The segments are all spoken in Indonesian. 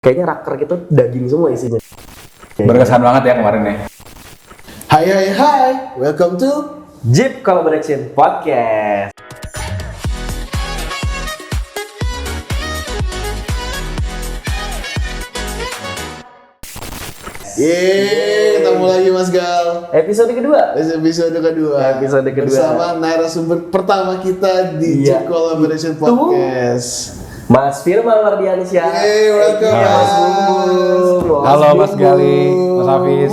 Kayaknya raker kita daging semua isinya. Berkesan banget ya kemarin ya. Hai, welcome to Jeep Collaboration Podcast. ketemu lagi Mas Gal. Episode kedua. Episode kedua. Bersama narasumber pertama kita di Jeep Collaboration Podcast. Mas Firman Wardiansyah. Welcome Mas Bumbung. Halo Mas Gali, Mas Hafiz.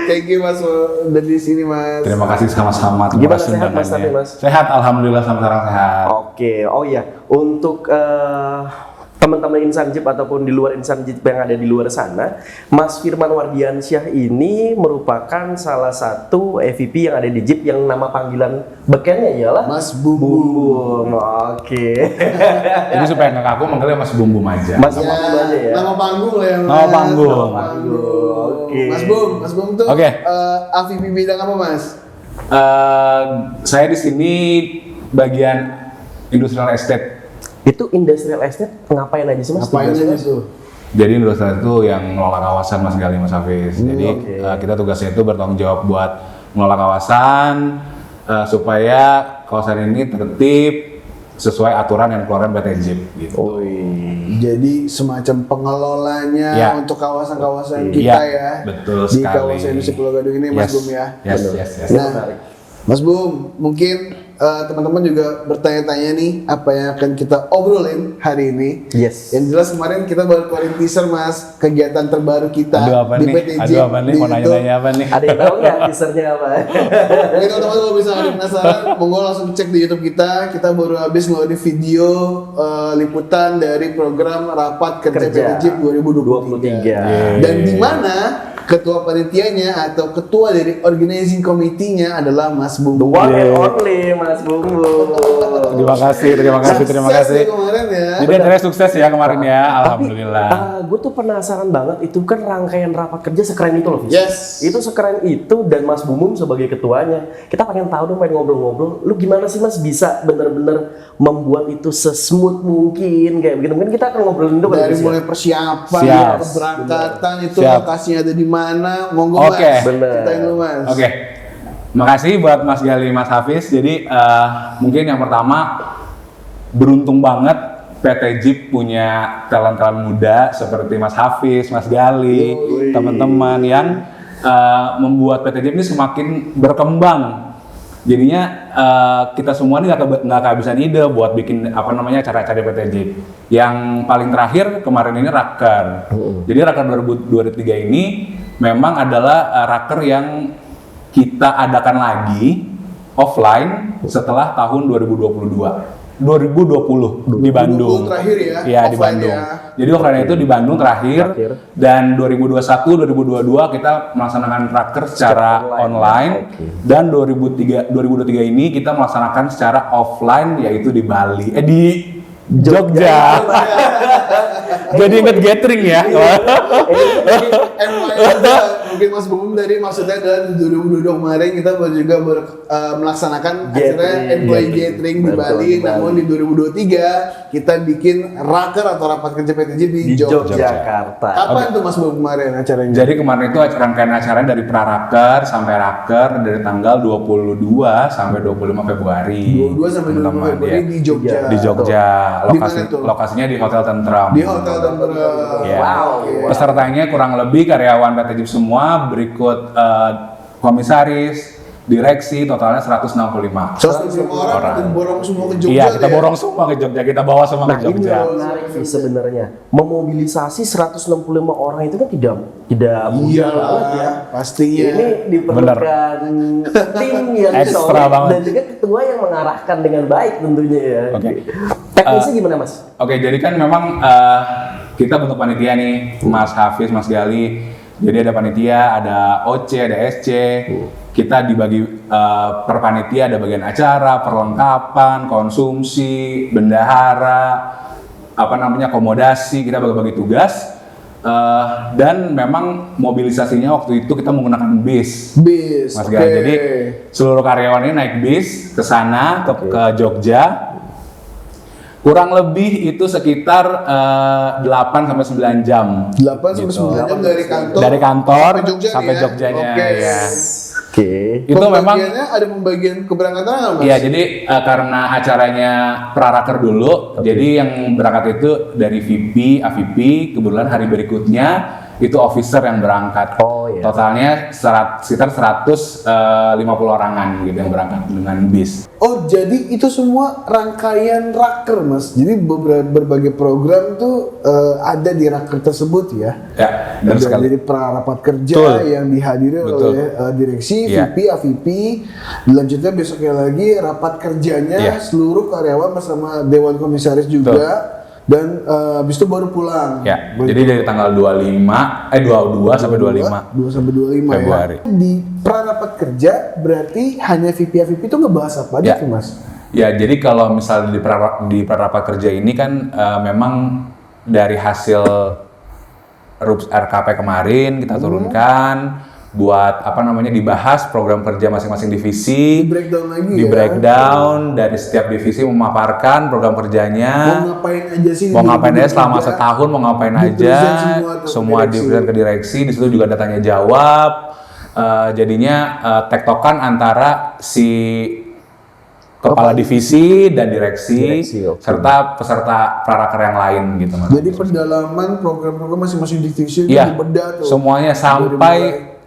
Thank you Mas udah di sini Mas. Terima kasih sama-sama. Gimana sehat Mas tapi Mas? Sehat, alhamdulillah sampai sekarang sehat. Oke, oh iya, untuk teman-teman Insan Jeep ataupun di luar Insan Jeep yang ada di luar sana, Mas Firman Wardiansyah ini merupakan salah satu EVP yang ada di Jeep yang nama panggilan bekennya ialah Mas Bumbung. Oke. Jadi supaya nggak kaku manggilnya Mas Bumbum aja. Mas Bumbum aja ya. Nama panggung lah yang Nama panggung. Oke. Mas Bum tuh Oke. AVP bidang apa Mas? Saya di sini bagian industrial estate. Itu industrial estate ngapain aja sih Mas? Ngapain aja tuh? Jadi industrial itu yang ngelola kawasan Mas Gali, Mas Hafiz. Jadi kita tugasnya itu bertanggung jawab buat ngelola kawasan supaya kawasan ini tertib sesuai aturan yang dikeluarkan PT Jeep gitu. Jadi semacam pengelolanya Ya. untuk kawasan-kawasan kita ya. Betul di sekali. kawasan industri Pulau Gadung ini Mas Bum ya. Yes. Nah, Mas Bum, mungkin teman-teman juga bertanya-tanya nih apa yang akan kita obrolin hari ini. Yes. Yang jelas kemarin kita baru keluarin teaser Mas kegiatan terbaru kita Aduh apa di nih? PT Jeep. Aduh apa nih? Mau nanya-nanya apa nih? Ada yang tahu nggak teasernya apa? Mungkin teman-teman kalau bisa ada penasaran, monggo langsung cek di YouTube kita. Kita baru habis ngeluarin video liputan dari program Rapat Kerja PT Jeep 2023. Dan di mana ketua panitianya atau ketua dari organizing committee-nya adalah Mas Bum. The one and only Mas Bumbung. Terima kasih. Sukses kemarin ya. Jadi acaranya sukses ya kemarin ya, alhamdulillah. Gue tuh penasaran banget, itu kan rangkaian rapat kerja sekeren itu loh, Fis. Yes. Itu sekeren itu dan Mas Bumbung sebagai ketuanya. Kita pengen tahu dong, pengen ngobrol-ngobrol. Lu gimana sih Mas bisa bener-bener membuat itu sesmooth mungkin kayak begitu? Mungkin kita akan ngobrolin itu Dari Mas, ya? mulai persiapan, Siap. keberangkatan itu Siap. lokasinya ada di mana? Monggo Oke. Mas. Bener. Ceritain dulu Mas. Oke. Makasih buat Mas Gali, Mas Hafiz. Jadi mungkin yang pertama beruntung banget PT Jeep punya talent-talent muda seperti Mas Hafiz, Mas Gali, teman-teman yang membuat PT Jeep ini semakin berkembang. Jadinya kita semua ini nggak kehabisan ide buat bikin acara-acara PT Jeep. Yang paling terakhir kemarin ini Raker. Jadi Raker 2023 ini memang adalah Raker yang kita adakan lagi offline setelah tahun 2020 di Bandung. Terakhir ya. Iya di offline Bandung. ya. Jadi offline itu di Bandung terakhir. Dan 2021 2022 kita melaksanakan Raker secara online. Dan 2023 ini kita melaksanakan secara offline yaitu di Bali. Di Jogja. Jadi inget gathering ya. Mungkin Mas Bum dari maksudnya adalah 2022 kemarin kita juga melaksanakan acara employee gathering di Bali. Namun di 2023 kita bikin Raker atau rapat kerja PT Jeep di Yogyakarta. Kapan tuh Mas Bum kemarin acaranya? Jadi kemarin itu rangkaian acaranya dari pra-Raker sampai Raker dari tanggal 22 sampai 25 Februari. 22 sampai 25 Teman-teman, Februari ya. di Jogja. Di Jogja. Di mana tuh? Lokasinya di Hotel Tentram. Di Hotel Tentram. Ya. Wow. Pesertanya kurang lebih karyawan PT Jeep semua, berikut komisaris, direksi, totalnya 165. 105 orang kita borong semua ke Jogja. Iya, kita ya? borong semua ke Jogja, kita bawa semua Nah, ke ini Jogja. yang menarik sih sebenarnya. Memobilisasi 165 orang itu kan tidak mudah banget ya. Pastinya. Ini diperlukan tim yang Ekstra solid banget. dan juga ketua yang mengarahkan dengan baik tentunya ya. Oke. Teknisnya gimana Mas? Oke, jadi kan memang kita bentuk panitia nih, Mas Hafiz, Mas Gali. Jadi ada panitia, ada OC, ada SC. Kita dibagi per panitia ada bagian acara, perlengkapan, konsumsi, bendahara, akomodasi. Kita bagi-bagi tugas. Dan memang mobilisasinya waktu itu kita menggunakan bis. Bis. Mas Gali. Jadi seluruh karyawan ini naik bis ke sana ke Jogja. Kurang lebih itu sekitar 8 sampai 9 jam. 8 sampai 9 jam dari kantor. Dari kantor nih sampai ya? Jogjanya. Oke. Ya. Oke. Itu memang Pembagiannya ada pembagian keberangkatan nggak, Mas? Iya, jadi karena acaranya praraker dulu, jadi yang berangkat itu dari VP, AVP, kebetulan hari berikutnya itu officer yang berangkat. Oh, iya. Totalnya sekitar 150 orangan gitu yang berangkat dengan bis. Oh, jadi itu semua rangkaian raker, Mas. Jadi berbagai program tuh ada di raker tersebut ya. Ya, benar sekali. Jadi rapat kerja Betul. yang dihadiri Betul. oleh direksi, Iya. VP, AVP. Selanjutnya besoknya lagi rapat kerjanya Iya. seluruh karyawan bersama Dewan Komisaris juga. Dan habis itu baru pulang. Ya, jadi dari tanggal 22 sampai 25 2 sampai 25 Februari. ya. Di prarapat kerja berarti hanya VP AVP itu ngebahas apa aja Ya. tuh, Mas? Ya, jadi kalau misalnya di prarapat kerja ini kan memang dari hasil RUPS RKP kemarin kita turunkan buat dibahas program kerja masing-masing divisi, Di breakdown lagi di ya. breakdown dari setiap divisi memaparkan program kerjanya, Mau ngapain aja sih? mau di ngapain aja 2023? selama setahun, mau ngapain Dipresent aja, semua dipresent ke direksi, di situ juga ada tanya jawab, jadinya tektokan antara si kepala divisi dan direksi, oke. serta peserta praraker yang lain gitu Mas. Jadi pendalaman program-program masing-masing divisi itu Iya, dibedah tuh. semuanya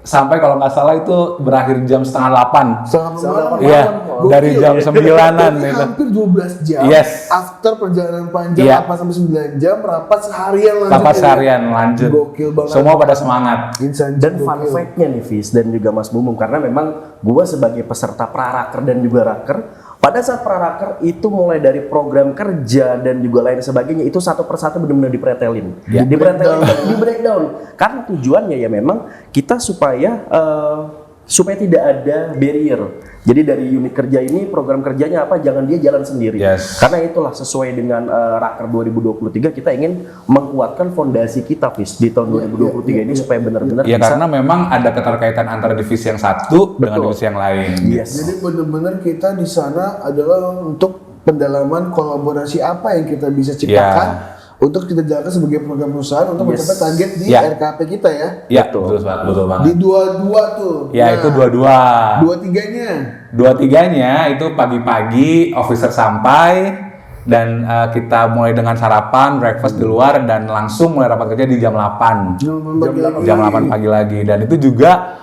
sampai kalau nggak salah itu berakhir jam 7:30. Selama malam. Iya, Gokil dari jam ya. 9-an Berarti itu. hampir 12 jam. Yes. After perjalanan panjang Iya. 8 sampai 9 jam rapat seharian lanjut. Rapat ya. seharian lanjut. Gokil banget. Semua pada semangat. Insan Dan fun gokil. fact-nya nih Fis dan juga Mas Bumum, karena memang gua sebagai peserta praraker dan juga raker, pada saat praraker itu mulai dari program kerja dan juga lain sebagainya itu satu persatu benar-benar dipretelin, Ya. di breakdown. Karena tujuannya ya memang kita supaya tidak ada barrier. Jadi dari unit kerja ini program kerjanya apa, jangan dia jalan sendiri. Yes. Karena itulah sesuai dengan Raker 2023 kita ingin menguatkan fondasi kita Fis di tahun 2023 ini supaya benar-benar Ya bisa. karena memang ada keterkaitan antara divisi yang satu dengan divisi yang lain. Yes. Jadi benar-benar kita di sana adalah untuk pendalaman kolaborasi apa yang kita bisa ciptakan untuk kita jalankan sebagai program perusahaan untuk mencapai target di Ya. RKP kita ya. Ya, betul banget. Di 22 tuh. Ya, itu 22. 23-nya. 23-nya itu pagi-pagi officer sampai dan kita mulai dengan sarapan, breakfast di luar dan langsung mulai rapat kerja di jam 8. Jam 8 pagi lagi, dan itu juga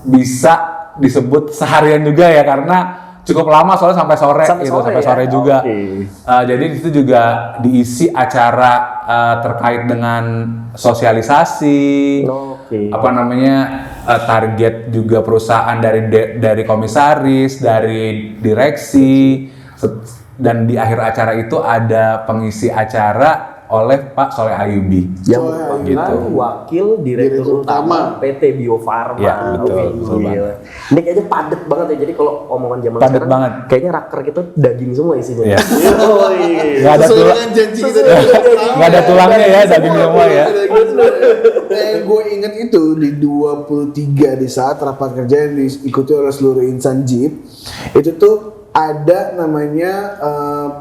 bisa disebut seharian juga ya karena cukup lama soalnya sampai sore sampai sore ya? juga. Oke. Jadi itu juga diisi acara terkait dengan sosialisasi, Oke. target juga perusahaan dari komisaris, dari direksi, dan di akhir acara itu ada pengisi acara oleh Pak Soleh Ayubi. Yang Soleh merupakan gitu. wakil direktur utama PT Bio Farma. Ya, betul, betul Gila. Ini kayaknya padet banget ya. Jadi kalau omongan zaman Padet sekarang, banget. kayaknya raker kita daging semua isinya. Iya. Yoi. Nggak ada Sesuai tulang, dengan janji kita nggak ada tulangnya ya daging semua ya. Gue inget itu di 23 di saat rapat kerja yang diikuti oleh seluruh insan JIP itu tuh ada namanya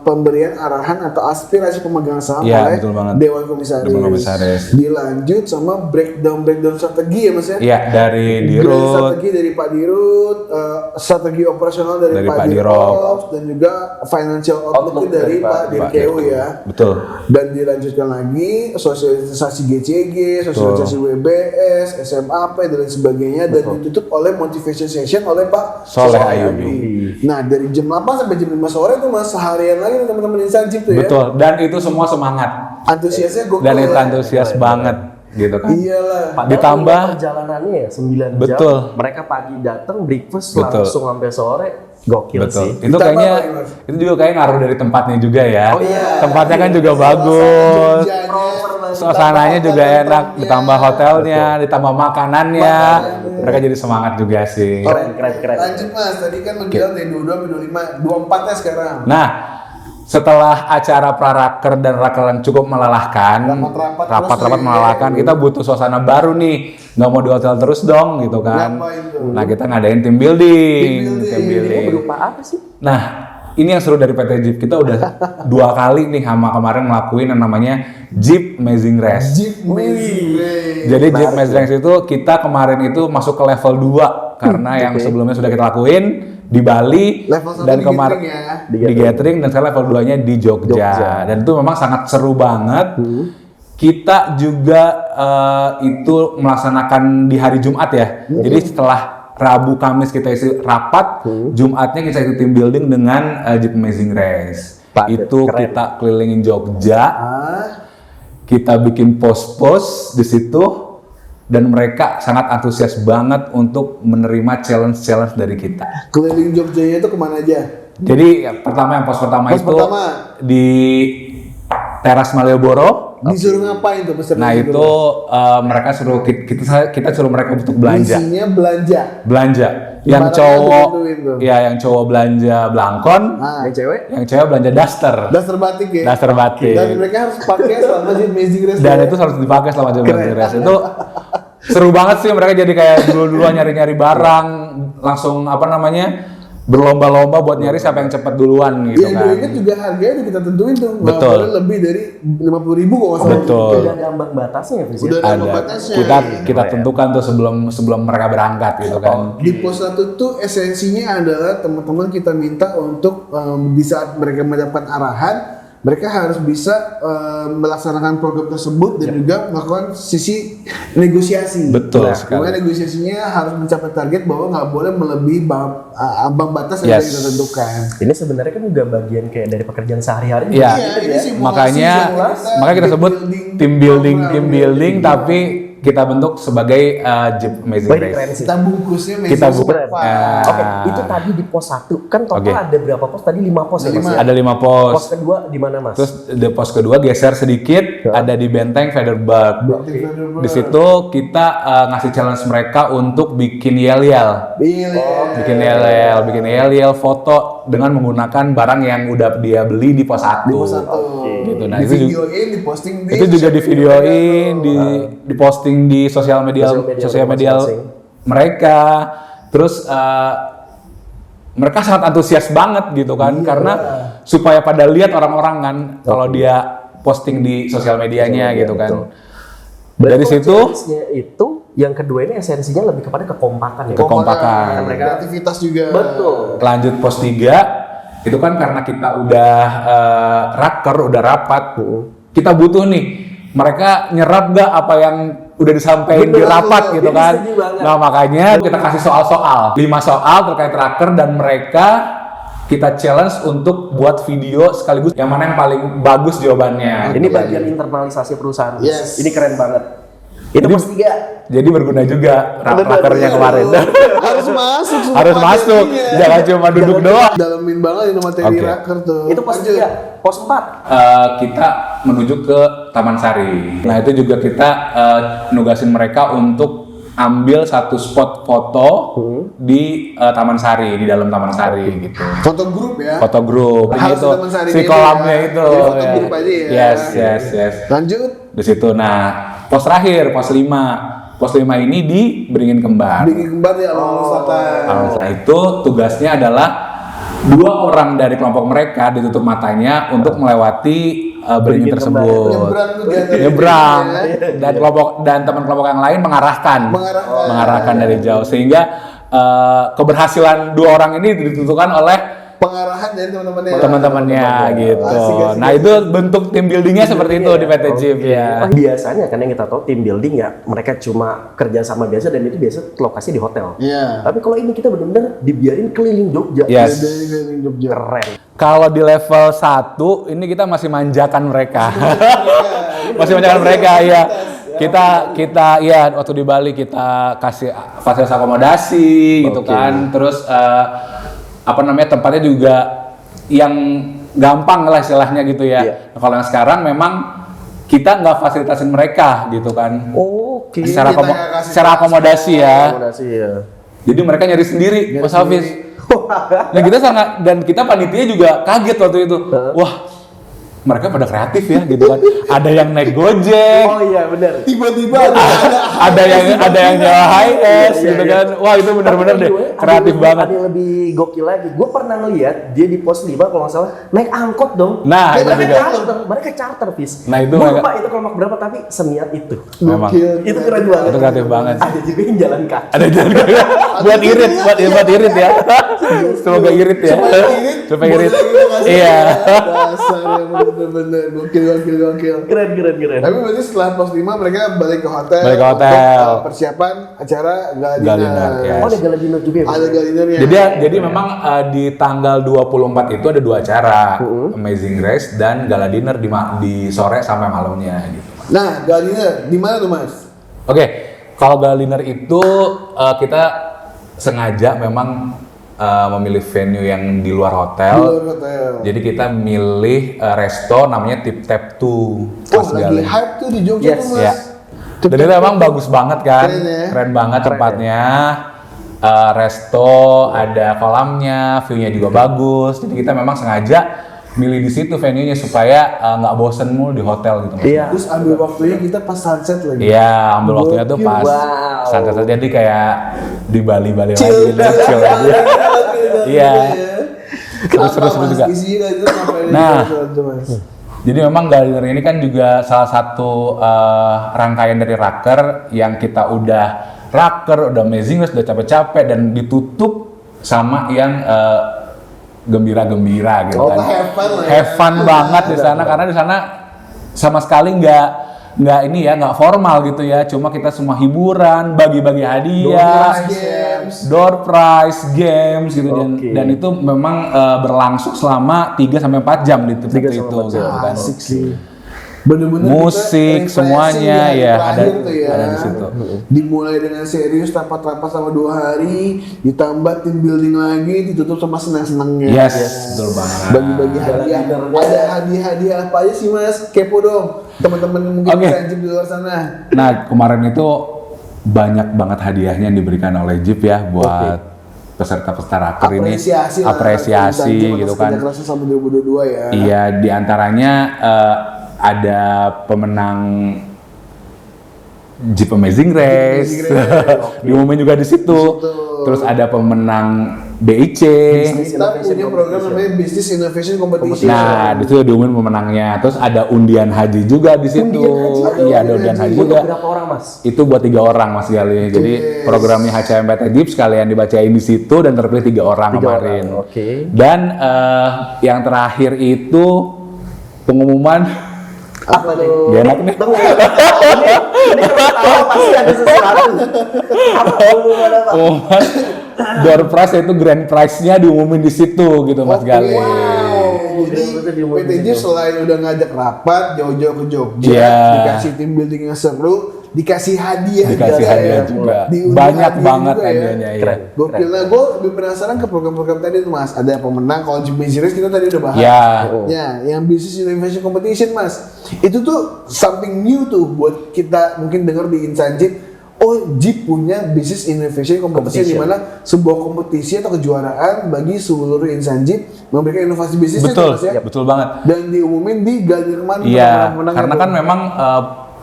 pemberian arahan atau aspirasi pemegang saham Iya, oleh betul banget. Dewan Komisaris. Dewan Komisaris. Dilanjut sama breakdown strategi ya Mas ya. Iya, dari Breakdown Dirut, strategi dari Pak Dirut, strategi operasional dari Dari Pak Pak Dirops, dan juga financial outlook dari Pak Dirkeu ya. betul. Dan dilanjutkan lagi sosialisasi GCG, sosialisasi WBS, SMAP dan lain sebagainya, dan ditutup oleh motivation session oleh Pak Soleh Ayubi. Nah dari jam 8 sampai jam 5 sore tuh Mas, seharian lagi teman-teman insan JIP tuh ya. Betul, dan itu semua semangat Antusiasnya gokil. dan itu ya. antusias banget gitu kan. Iyalah. Padahal Ditambah- mulai perjalanannya ya 9 Betul. jam. Mereka pagi datang breakfast Betul. langsung sampai sore. Gokil Betul. sih. Itu Ditambah kayaknya lagi, Mas. itu juga kayak ngaruh dari tempatnya juga ya. Oh iya. Tempatnya kan juga bagus. Jogjanya, Suasananya juga enak, tempatnya. ditambah hotelnya, ditambah makanannya. Mereka jadi semangat juga sih. Keren. Lanjut Mas, tadi kan lo bilang dari 22 sampai 25, 24 ya sekarang. Nah, setelah acara praraker dan raker yang cukup melelahkan, terus rapat-rapat nih, melelahkan, kita butuh suasana baru nih, nggak mau di hotel terus dong, gitu kan. Ngapain tuh? Nah, kita ngadain team building. Team building. Ini berupa apa sih? Nah, ini yang seru dari PT Jeep. Kita udah 2 kali nih sama kemarin ngelakuin yang namanya Jeep Amazing Race. Jeep Amazing Race. Jadi Jeep Amazing Race itu kita kemarin itu masuk ke level 2 karena yang sebelumnya sudah kita lakuin di Bali Level 1 dan di kemarin Gathering ya. di Gathering dan sekarang level 2-nya di Jogja. Dan itu memang sangat seru banget. Kita juga itu melaksanakan di hari Jumat ya. Jadi setelah Rabu Kamis kita isi rapat, Jumatnya kita ikut team building dengan Jeep Amazing Race. Itu keren. kita kelilingin Jogja, kita bikin pos-pos di situ, dan mereka sangat antusias banget untuk menerima challenge-challenge dari kita. Keliling Jogjanya itu kemana aja? Jadi yang pos pertama Pos itu pertama. di Teras Malioboro. Disuruh ngapain tuh peserta? Nah itu mereka suruh kita suruh mereka untuk belanja. Misinya belanja. Belanja. Yang Barangnya cowok, ditentuin tuh. ya yang cowok belanja belangkon, Nah, Yang cewek? yang cewek belanja daster. dasar batik ya. Daster batik. Dan mereka harus pakai selama Jeep Amazing Race. Dan ya. itu harus dipakai selama jam race. Itu seru banget sih, mereka jadi kayak dulu-duluan nyari-nyari barang, langsung apa namanya, berlomba-lomba buat nyari siapa yang cepat duluan gitu Yang gue kan. ingat juga harganya udah kita tentuin tuh. Nggak Betul. boleh lebih dari 50.000 kalau nggak salah. Betul. Udah ada ambang batasnya ya, Fris? Udah ada Ada. batasnya. Kita tentukan tuh sebelum mereka berangkat gitu kan. Di pos 1 tuh esensinya adalah teman-teman kita minta untuk di saat mereka mendapat arahan, mereka harus bisa melaksanakan program tersebut dan juga melakukan sisi negosiasi. Betul sekali. Dimana negosiasinya harus mencapai target bahwa nggak boleh melebihi ambang batas yang Yes. sudah kita tentukan. Ini sebenarnya kan juga bagian kayak dari pekerjaan sehari-hari. Iya. Ini simulasi Makanya kita sebut team building tapi kita bentuk sebagai Jeep Amazing Baik, Race. keren sih. Kita bungkusnya Kita Amazing bungkus. Race. Oke, itu tadi di pos 1 kan total Oke. ada berapa pos? Tadi 5 pos ya, Mas? ya? Ada 5 Pos pos. kedua di mana, Mas? Terus di pos kedua geser sedikit, ada di Benteng Federberg. Di situ kita ngasih challenge mereka untuk bikin yel-yel. Bikin yel-yel foto dengan menggunakan barang yang udah dia beli di pos 1. Gitu. Nah, Di itu juga, videoin, diposting di itu juga di videoin, di posting di sosial media masing-masing. mereka. Terus mereka sangat antusias banget gitu kan, karena supaya pada lihat orang-orang kan kalau dia posting di sosial medianya gitu kan. Dari Berarti situ challenge-nya itu yang kedua ini esensinya lebih kepada kekompakan ya. Kekompakan. kreativitas juga. Betul. lanjut pos 3 itu kan karena kita udah udah rapat, kita butuh nih mereka nyerap gak apa yang udah disampaikan di Bener, rapat bener. gitu Ini kan. setuju banget. Nah makanya kita kasih soal-soal 5 soal terkait raker, dan mereka kita challenge untuk buat video sekaligus yang mana yang paling bagus jawabannya. Ini bagian internalisasi perusahaan. Yes. Ini keren banget. Itu Jadi- pos 3. Jadi berguna juga rakernya kemarin. Harus masuk semua Harus masuk, materinya. jangan cuma duduk doang. Dalamin banget ini materi Oke. raker tuh. Itu pos Lanjut. 3. Pos 4. Kita menuju ke Taman Sari. Nah itu juga kita nugasin mereka untuk ambil satu spot foto di Taman Sari, di dalam Taman Sari gitu. Foto grup ya. Foto grup Harus gitu, Taman Sari si ini kolamnya ya. itu. Jadi foto ya. grup aja ya. Yes. Lanjut. Di situ. Nah pos terakhir, pos 5. Pos 5 ini di Beringin Kembar. Bikin kembar ya Alun Selatan. Nah itu tugasnya adalah 2 orang dari kelompok mereka ditutup matanya untuk melewati Beringin tersebut. Nyebrang tuh dia. Nyebrang, dan teman kelompok yang lain mengarahkan dari jauh, sehingga keberhasilan 2 orang ini ditentukan oleh Pengarahan dari teman-temannya gitu. Asik. Nah itu bentuk tim buildingnya seperti itu di PT Jeep ya. Biasanya kan yang kita tahu tim building ya mereka cuma kerja sama biasa dan itu biasa lokasi di hotel. Iya. Tapi kalau ini kita benar-benar dibiarin keliling Jogja. Yes. Dari Jogja. Keren. Kalau di level 1 ini kita masih manjakan mereka. Masih manjakan mereka ya. Kita ya waktu di Bali kita kasih fasilitas akomodasi gitu kan. Terus tempatnya juga yang gampang lah istilahnya gitu ya. Iya. Nah, kalau yang sekarang memang kita nggak fasilitasin mereka gitu kan. Oke. Secara Kita nggak kasih secara akomodasi ya. Akomodasi ya. Jadi mereka nyari sendiri, Mas Hafiz. Dan kita panitia juga kaget waktu itu. Wah, mereka pada kreatif ya gitu kan. Ada yang naik Gojek, Oh iya benar. Tiba-tiba ada yang nyewa HS gitu kan. Wah, itu benar-benar deh kreatif banget. Ada yang lebih gokil lagi. Gue pernah ngeliat dia di pos 5 kalau nggak salah naik angkot dong. Nah, itu juga. Mereka charter bis. Nah, itu Gua mereka- lupa itu kelompok berapa tapi seniat itu. Memang. gokil. Itu keren banget. Itu kreatif banget. Ada juga yang jalan kaki. Ada jalan buat irit, buat irit ya. Semoga irit ya. Supaya irit. Iya. Dasar yang bener-bener gokil. Keren. Tapi berarti setelah pos 5 mereka balik ke hotel. Balik ke hotel. Untuk, persiapan acara gala Gala dinner. dinner, ya. Oh ada gala dinner juga ya? Ada gala dinernya. Jadi memang di tanggal 24 itu ada 2 acara, Amazing Race dan gala dinner di sore sampai malamnya gitu. Nah, gala dinner di mana tuh Mas? Oke, kalau gala dinner itu kita sengaja memang memilih venue yang di luar hotel. Di luar hotel. Jadi kita milih resto namanya Tip Tap 2. Oh, lagi hype tuh di Jogja Yes, tuh Mas. Ya. Dan itu emang bagus banget kan, Keren ya? keren banget tempatnya. Resto, ada kolamnya, view-nya juga bagus. Jadi kita memang sengaja milih di situ venue-nya supaya nggak bosen mulu di hotel gitu. Mas. Iya. Terus ambil waktunya kita pas sunset lagi. Iya, ambil waktunya tuh pas Wow. sunset, jadi kayak di Bali lagi Chill. gitu, chill aja. Iya. Seru juga. Isinya itu ngapain Nah. tuh Mas? Jadi memang gala dinner ini kan juga salah satu rangkaian dari Raker yang kita udah Amazing Race, udah capek-capek dan ditutup sama yang gembira-gembira gitu Oh, kan. have fun lah ya. Have fun banget di sana karena di sana sama sekali nggak formal gitu ya. Cuma kita semua hiburan, bagi-bagi hadiah, door prize, games gitu Oke. dan itu memang berlangsung selama 3 sampai 4 jam di tempat 3 itu sampai 4 jam. gitu kan. Asik sih. Bener-bener Musik, kita semuanya, refreshing ya, terakhir ada- tuh ya. ada di situ. Dimulai dengan serius rapat-rapat sama 2 hari, ditambah tim building lagi, ditutup sama senang-senangnya. Yes, betul banget. Bagi-bagi hadiah. Ada hadiah-hadiah apa aja sih Mas? Kepo dong. Teman-teman yang mungkin Oke. transit di luar sana. Nah, kemarin itu banyak banget hadiahnya yang diberikan oleh Jeep ya buat peserta-peserta Raker ini. Apresiasi lah. Apresiasi Atas gitu kerja kan. kerasnya sama 2022 ya. Iya, diantaranya ada pemenang Jeep Amazing Race, diumumin juga di situ. Terus ada pemenang BIC. Kita punya program namanya Business Innovation Competition. Nah, di situ diumumin pemenangnya. Terus ada undian haji juga di situ. Iya, ada undian haji juga. Untuk berapa orang mas? Itu buat 3 orang Mas Gali. Jadi programnya HCMPT Jeep sekalian dibacain di situ dan terpilih 3 orang 3 kemarin. orang, oke. Dan yang terakhir itu pengumuman Apa nih? Gak enak nih. Tunggu. Ini ketawa pasti ada sesuatu. Apa pengumuman apa? Pengumuman door prize itu grand prize-nya diumumin di situ gitu Mas Gali. Wow. Jadi Betul-betul diumumin PT di Jeep situ. selain udah ngajak rapat jauh-jauh ke Jogja, Iya. dikasih tim building yang seru, dikasih hadiah Dikasih juga hadiah ya. juga. Diunduh Banyak hadiah banget juga ya. hadiahnya ya. Keren. Gokil. Nah, gue lebih penasaran ke program-program tadi tuh Mas. Ada pemenang, kalau Jeep Amazing Race kita tadi udah bahas. Ya. Ya, yang Business Innovation Competition Mas. Itu tuh something new tuh buat kita mungkin dengar di Insan Jeep. Oh, Jeep punya Business Innovation Competition di mana sebuah kompetisi atau kejuaraan bagi seluruh insan Jeep memberikan inovasi bisnis Betul, Mas ya. betul banget. Dan diumumin di Gadir kemarin Iya, pemenang-pemenangnya karena tuh. kan memang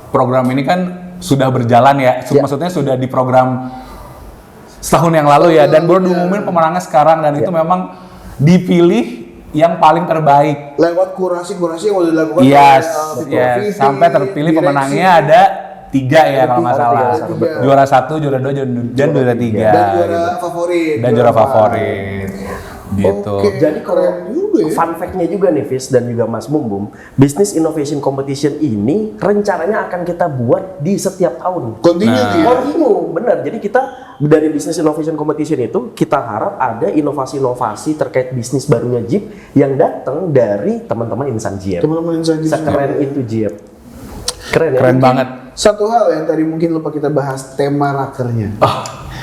program ini kan sudah berjalan ya. Maksudnya sudah diprogram setahun yang lalu ya, dan baru diumumin pemenangnya sekarang, dan itu memang dipilih yang paling terbaik. lewat kurasi-kurasi yang udah dilakukan Yes, Vito yes. Viti, Sampai terpilih direksi. pemenangnya ada 3 ya kalau nggak salah. tiga. Juara 1, juara 2, dan juara 3. dan juara favorit. Dan juara favorit. Gitu. Oke. Jadi kalau Keren juga ya. fun fact-nya juga nih Fis dan juga Mas Bumbum, Business Innovation Competition ini rencananya akan kita buat di setiap tahun. Continue Nah. tuh ya. Continue, benar. Jadi kita dari Business Innovation Competition itu kita harap ada inovasi-inovasi terkait bisnis barunya Jeep yang datang dari teman-teman insan Jeep. Teman-teman insan Jeep. Sekeren itu Jeep. Keren ya? Keren banget. Satu hal yang tadi mungkin lupa kita bahas, tema rakernya.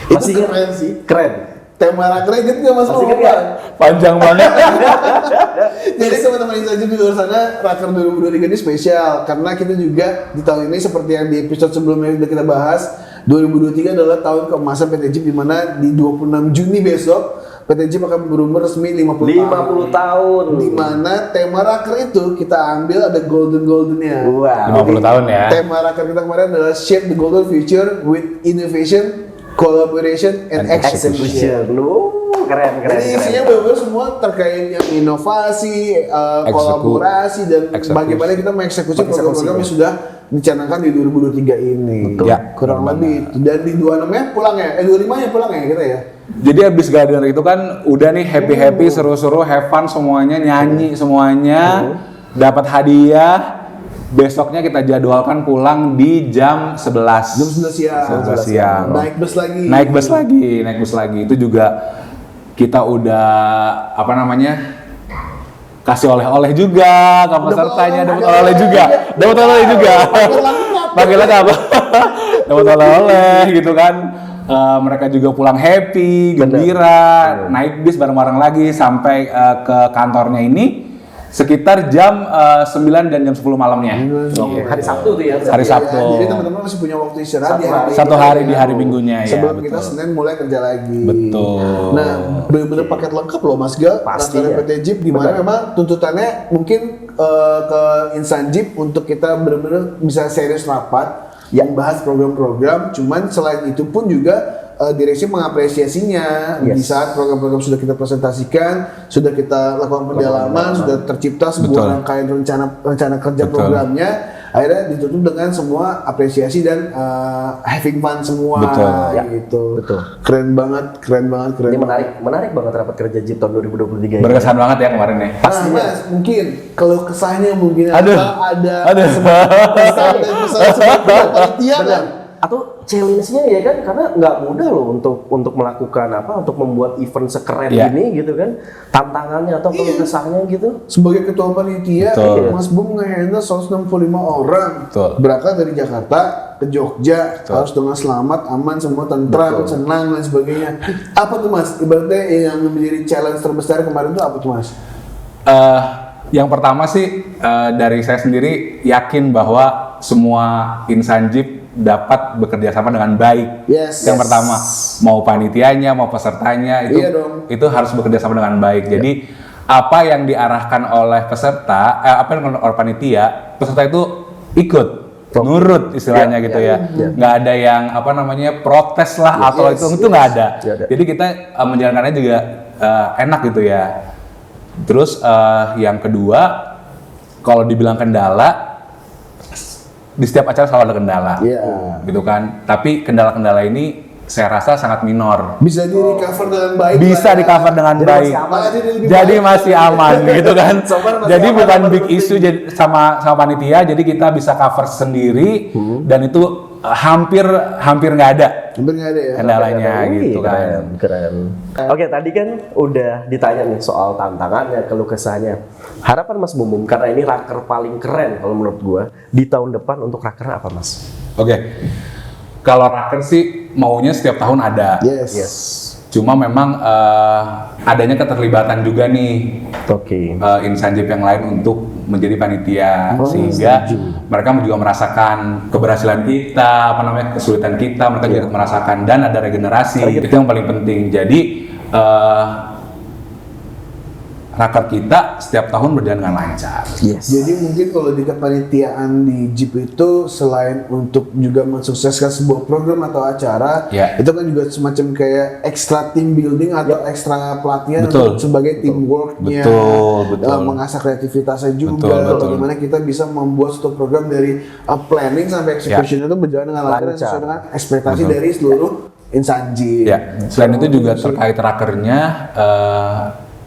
Itu Masih keren ingat? sih. Keren. Tema rakernya inget gak Mas? Masih ingat Lupa. nggak? Panjang banget. Jadi teman-teman insan Jeep di luar sana, Raker 2023 ini spesial karena kita juga di tahun ini seperti yang di episode sebelumnya sudah kita bahas, 2023 adalah tahun keemasan PT Jeep di mana di 26 Juni besok PT JIP akan berumur resmi 50 tahun. Di mana tema raker itu kita ambil ada goldennya. Wow. 50 tahun ya. Tema raker kita kemarin adalah Shape the Golden Future with Innovation, Collaboration, and Execution. Keren. Jadi isinya benar-benar semua terkait yang inovasi, kolaborasi, dan bagaimana kita mengeksekusi program-program yang sudah dicanangkan di 2023 ini. Betul. Ya, Kurang lebih itu. Dan di 26-nya pulang ya, 25-nya pulang ya kita ya. Jadi abis Guardian itu kan udah nih happy, seru-seru, have fun semuanya, nyanyi semuanya, dapat hadiah. Besoknya kita jadwalkan pulang di jam 11. Jam 11 siang. 11 siang. Naik bus lagi. Itu juga kita udah kasih oleh-oleh juga ke pesertanya, dapat oleh-oleh juga. Pakai lengkap. Dapat oleh-oleh gitu kan. Mereka juga pulang happy, gembira, naik bis bareng-bareng lagi sampai ke kantornya ini sekitar jam 9 dan jam 10 malamnya. Hari Sabtu tuh ya. Hari Sabtu. Jadi teman-teman masih punya waktu istirahat Satu hari di hari Minggunya ya. Sebelum kita Senin mulai kerja lagi. Betul. Nah, benar-benar paket lengkap loh Mas Gal. Pastinya. PT JIP di mana memang tuntutannya mungkin ke insan JIP untuk kita benar-benar bisa serius rapat yang bahas program-program. Cuman selain itu pun juga direksi mengapresiasinya di saat program-program sudah kita presentasikan, sudah kita lakukan pendalaman, sudah tercipta sebuah rangkaian rencana kerja programnya, akhirnya ditutup dengan semua apresiasi dan having fun semua. Gitu. Betul. Keren banget. Ini menarik banget rapat kerja JIP tahun 2023 ini. Berkesan banget ya kemarin nih. Nah, Mas, mungkin kalau kesahnya mungkin Aduh. ada Aduh. pesan sebagai panitia kan? Atau challenge-nya ya kan, karena nggak mudah loh untuk melakukan untuk membuat event sekeren ini gitu kan, tantangannya atau keluh kesahnya gitu. Sebagai ketua panitia, Mas Bum nge-handle 165 orang. Berangkat dari Jakarta ke Jogja, harus dengan selamat, aman, semua tentram, senang dan sebagainya. Apa tuh Mas? Ibaratnya yang menjadi challenge terbesar kemarin tuh apa tuh Mas? Yang pertama sih dari saya sendiri yakin bahwa semua insan JIP dapat bekerja sama dengan baik. Yang pertama, mau panitianya, mau pesertanya itu harus bekerja sama dengan baik. Jadi apa yang diarahkan oleh peserta, apa yang diarahkan oleh panitia, peserta itu ikut, nurut istilahnya gitu ya. Nggak ada yang protes lah atau itu nggak ada. Jadi kita menjalankannya juga enak gitu ya. Terus yang kedua, kalau dibilang kendala, di setiap acara selalu ada kendala, gitu kan. Tapi kendala-kendala ini saya rasa sangat minor. Bisa di recover dengan baik. Bisa di cover dengan baik. Jadi masih aman, gitu kan. Jadi bukan big issue sama panitia. Jadi kita bisa cover sendiri dan itu hampir nggak ada. Kendalanya gitu kan. Keren. Oke, tadi kan udah ditanya nih soal tantangannya, keluh kesahnya. Harapan Mas Bum, karena ini raker paling keren kalau menurut gua di tahun depan untuk raker apa Mas? Oke. Kalau raker sih maunya setiap tahun ada. Cuma memang adanya keterlibatan juga nih insan JIP yang lain untuk menjadi panitia, sehingga mereka juga merasakan keberhasilan kita, kesulitan kita, mereka juga merasakan, dan ada regenerasi. Itu yang paling penting. Jadi raker kita setiap tahun berjalan dengan lancar. Jadi mungkin kalau di kepanitiaan di JIP itu selain untuk juga mensukseskan sebuah program atau acara, itu kan juga semacam kayak extra team building atau extra pelatihan untuk sebagai teamworknya, mengasah kreativitasnya juga, bagaimana kita bisa membuat suatu program dari planning sampai execution itu berjalan dengan lancar sesuai dengan ekspektasi dari seluruh insan JIP. Selain itu juga terkait rakernya,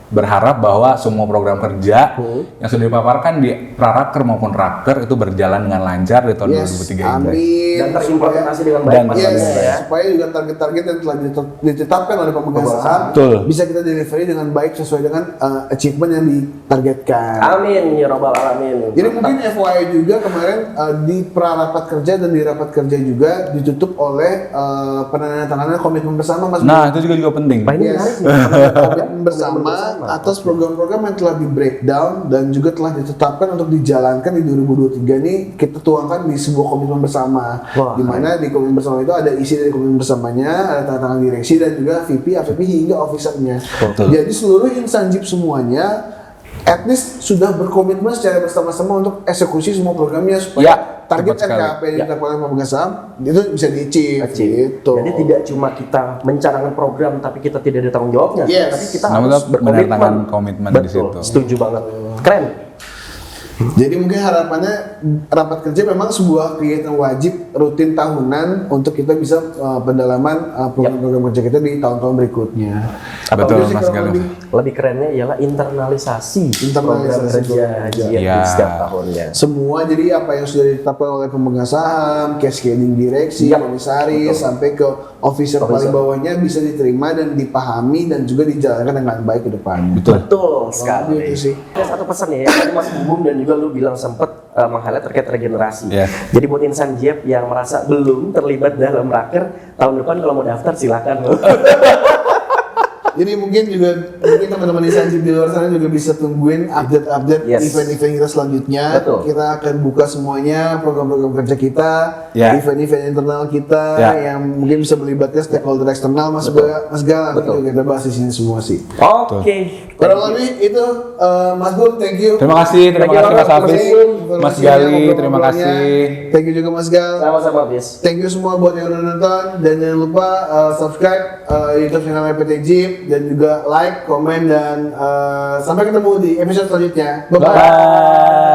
berharap bahwa semua program kerja yang sudah dipaparkan di praraker maupun raker itu berjalan dengan lancar di tahun 2023 ini. Amin. Dan terimplementasi dengan baik. Supaya juga target-target yang telah ditetapkan oleh pemegang saham bisa kita delivery dengan baik sesuai dengan achievement yang ditargetkan. Amin ya robbal alamin. Jadi mungkin FYI juga kemarin di prarapat kerja dan di rapat kerja juga ditutup oleh penandatanganan komitmen bersama Mas. Nah, itu juga penting. Komitmen bersama atas program-program yang telah di breakdown dan juga telah ditetapkan untuk dijalankan di 2023 ini kita tuangkan di sebuah komitmen bersama. Wah, Di mana di komitmen bersama itu ada isi dari komitmen bersamanya, ada tanda tangan direksi dan juga VP, AVP hingga officernya. Betul. Jadi seluruh insan JIP semuanya at least sudah berkomitmen secara bersama-sama untuk eksekusi semua programnya supaya Ya, target tepat sekali. RKP yang ditetapkan oleh pemegang saham itu bisa di-achieve gitu. Jadi tidak cuma kita mencanangkan program tapi kita tidak ada tanggung jawabnya, Yes. tapi kita Namun harus tetap berkomitmen. menandakan komitmen di Betul, situ. setuju banget. Keren. Jadi mungkin harapannya rapat kerja memang sebuah kegiatan wajib rutin tahunan untuk kita bisa pendalaman program-program kerja kita di tahun-tahun berikutnya. Betul, Apalagi sih Mas kurang Galuh. lebih? Lebih kerennya ialah internalisasi program Internalisasi kerja program haji kerja. Iya. di setiap tahunnya. Semua jadi apa yang sudah ditetapkan oleh pemegang saham, cascading direksi, Iya, komisaris, betul. sampai ke officer paling bawahnya bisa diterima dan dipahami dan juga dijalankan dengan baik ke depan. Betul sekali. Itu sih. Ada satu pesan ya, tadi Mas Bubum dan juga lu bilang sempat meng-highlight terkait regenerasi. Yes. Jadi buat insan JEP yang merasa belum terlibat dalam raker, tahun depan kalau mau daftar silakan loh. Jadi mungkin teman-teman insan di luar sana juga bisa tungguin update-update Yes. event-event kita selanjutnya. Betul. Kita akan buka semuanya program-program kerja kita, Ya. event-event internal kita Ya. yang mungkin bisa melibatkan stakeholder eksternal Mas Gal. Nanti juga kita bahas di sini semua sih. Oke. Kurang lebih itu Mas Bum, thank you. Terima kasih Thank you Mas banget, Hafiz, Informasinya, Mas Gali, terima ngobrol-ngobrolnya. kasih. Thank you juga Mas Gal. Sama-sama, Bis. Thank you semua buat yang udah nonton dan jangan lupa subscribe YouTube channel PT Jeep dan juga like, komen dan sampai ketemu di episode selanjutnya. Bye bye. Bye.